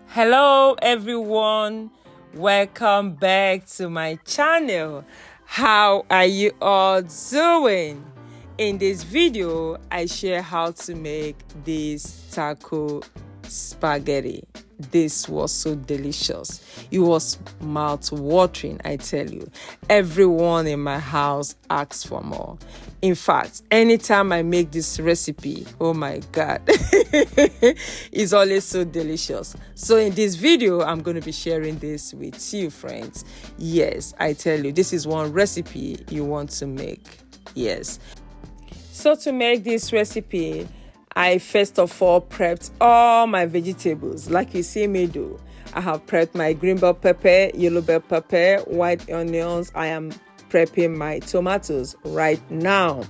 Hello everyone, welcome back to my channel. How are you all doing? In this video I share how to make this taco spaghetti. This was so delicious. It was mouth-watering, I tell you. Everyone in my house asks for more. In fact, anytime I make this recipe, oh my God, it's always so delicious. So in this video, I'm going to be sharing this with you, friends. Yes, I tell you, this is one recipe you want to make. Yes. So to make this recipe, I first of all prepped all my vegetables like you see me do. I have prepped my green bell pepper, yellow bell pepper, white onions. I am prepping my tomatoes right now.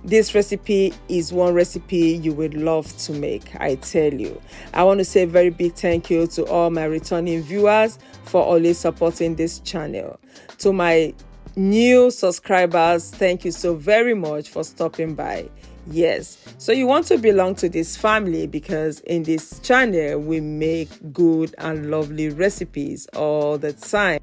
This recipe is one recipe you would love to make, I tell you. I want to say a very big thank you to all my returning viewers for always supporting this channel. To my new subscribers, thank you so very much for stopping by. Yes, so you want to belong to this family because in this channel we make good and lovely recipes all the time.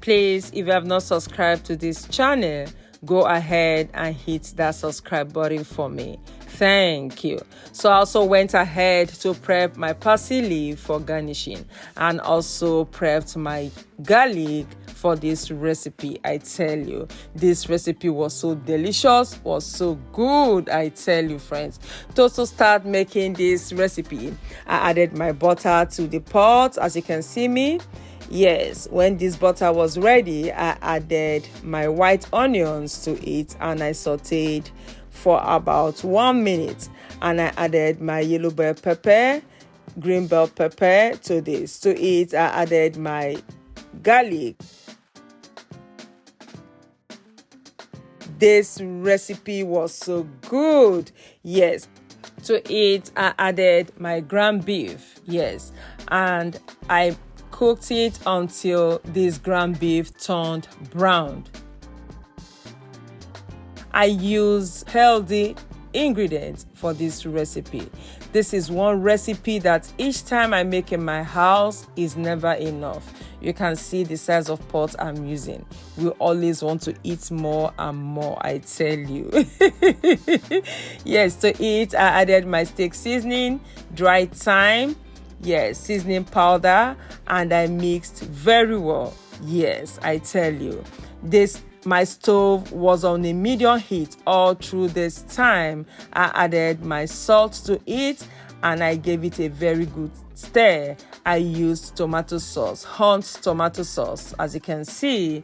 Please, if you have not subscribed to this channel, go ahead and hit that subscribe button for me. Thank you. So I also went ahead to prep my parsley for garnishing and also prepped my garlic for this recipe. I tell you, this recipe was so delicious, was so good, I tell you, friends. To start making this recipe, I added my butter to the pot, as you can see me. Yes, when this butter was ready, I added my white onions to it and I sauteed for about 1 minute, and I added my yellow bell pepper, green bell pepper to this. To it, I added my garlic. This recipe was so good. Yes. To it, I added my ground beef. Yes. And I cooked it until this ground beef turned brown. I use healthy ingredients for this recipe. This is one recipe that each time I make in my house is never enough. You can see the size of pot I'm using. We always want to eat more and more, I tell you. Yes, to it, I added my steak seasoning, dry thyme, yes, seasoning powder, and I mixed very well. Yes, I tell you. My stove was on a medium heat all through this time. I added my salt to it and I gave it a very good stir. I used tomato sauce, Hunt tomato sauce, as you can see.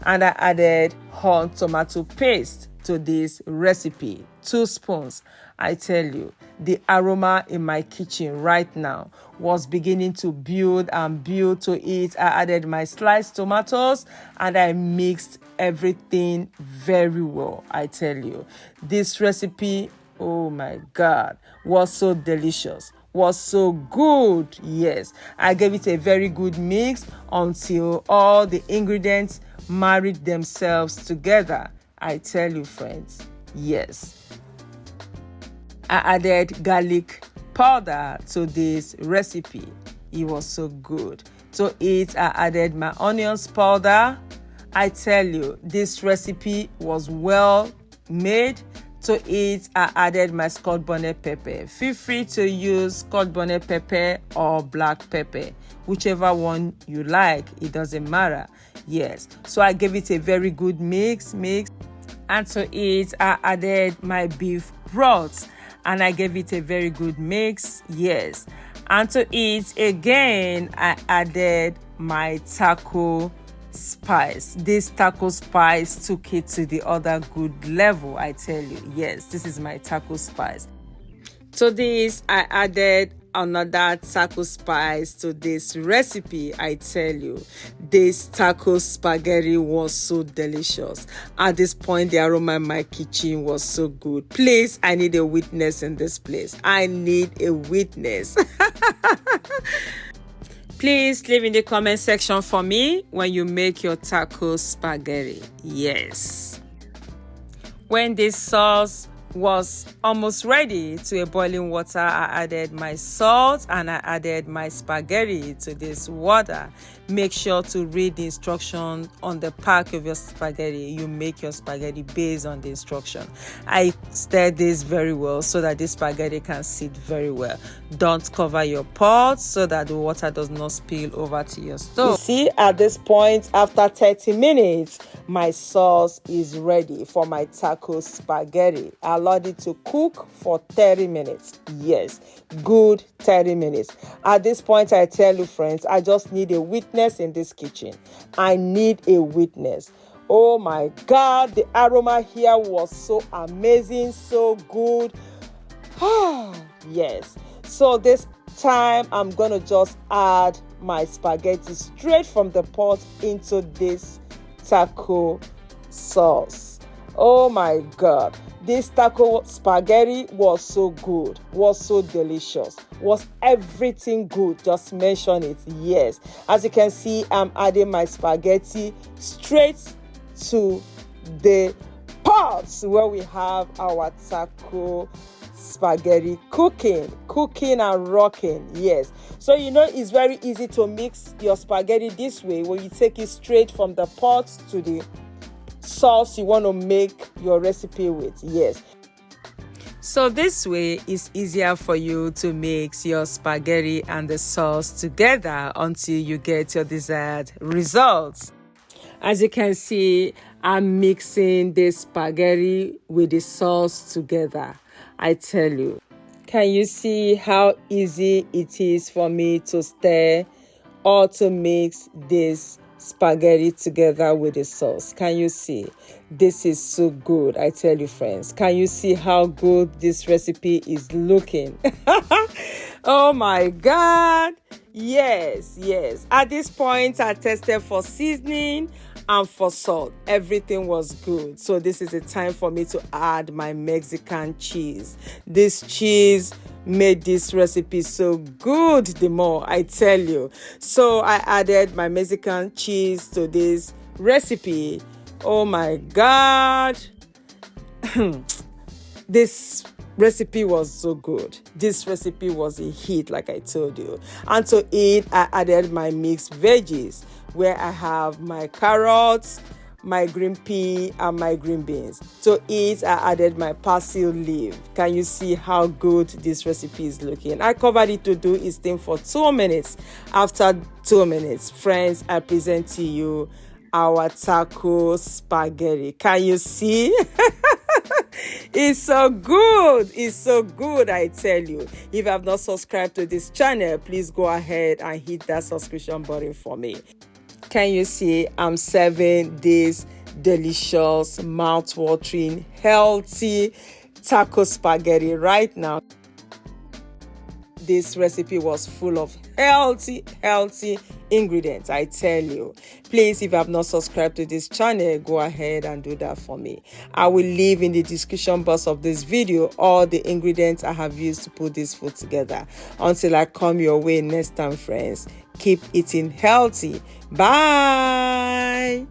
And I added Hunt tomato paste to this recipe, 2 spoons. I tell you, the aroma in my kitchen right now was beginning to build and build. To it, I added my sliced tomatoes and I mixed everything very well. I tell you, this recipe, oh my God, was so delicious, was so good. Yes, I gave it a very good mix until all the ingredients married themselves together. I tell you, friends, yes. I added garlic powder to this recipe. It was so good. To it, I added my onions powder. I tell you, this recipe was well made. To it, I added my Scotch bonnet pepper. Feel free to use Scotch bonnet pepper or black pepper, whichever one you like. It doesn't matter. Yes. So I gave it a very good mix. And to it, I added my beef broth. And I gave it a very good mix. Yes. And to it again, I added my taco spice. This taco spice took it to the other good level, I tell you. Yes, this is my taco spice. To this, I added another taco spice to this recipe. I tell you, this taco spaghetti was so delicious. At this point, the aroma in my kitchen was so good. Please, I need a witness in this place. I need a witness. Please leave in the comment section for me when you make your taco spaghetti. Yes. When this sauce was almost ready to a boiling water, I added my salt and I added my spaghetti to this water. Make sure to read the instructions on the pack of your spaghetti. You make your spaghetti based on the instruction. I stir this very well so that this spaghetti can sit very well. Don't cover your pot so that the water does not spill over to your stove. You see, at this point, after 30 minutes, my sauce is ready for my taco spaghetti. I allowed it to cook for 30 minutes. Yes, good 30 minutes. At this point, I tell you, friends, I just need a witness in this kitchen. I need a witness. Oh my God, the aroma here was so amazing, so good. Yes. So this time, I'm going to just add my spaghetti straight from the pot into this taco sauce. Oh my God, this taco spaghetti was so good, was so delicious, was everything good. Just mention it. Yes, as you can see, I'm adding my spaghetti straight to the pots where we have our taco spaghetti cooking and rocking. Yes, so it's very easy to mix your spaghetti this way, where you take it straight from the pot to the sauce you want to make your recipe with. Yes, so this way it's easier for you to mix your spaghetti and the sauce together until you get your desired results. As you can see, I'm mixing the spaghetti with the sauce together. I tell you, can you see how easy it is for me to stir or to mix this spaghetti together with the sauce? Can you see? This is so good, I tell you, friends. Can you see how good this recipe is looking? Oh my God. Yes. At this point, I tested for seasoning and for salt. Everything was good. So this is the time for me to add my Mexican cheese. This cheese made this recipe so good the more, I tell you. So I added my Mexican cheese to this recipe. Oh my God. This recipe was so good. This recipe was a hit, like I told you. And to it, I added my mixed veggies, where I have my carrots, my green pea, and my green beans. To it, I added my parsley leaf. Can you see how good this recipe is looking? I covered it to do its thing for 2 minutes. After 2 minutes, friends, I present to you our taco spaghetti. Can you see? It's so good. It's so good, I tell you. If you have not subscribed to this channel, please go ahead and hit that subscription button for me. Can you see I'm serving this delicious, mouth-watering, healthy taco spaghetti right now? This recipe was full of healthy ingredients, I tell you. Please, if you have not subscribed to this channel, go ahead and do that for me. I will leave in the description box of this video all the ingredients I have used to put this food together. Until I come your way next time, friends, keep eating healthy. Bye.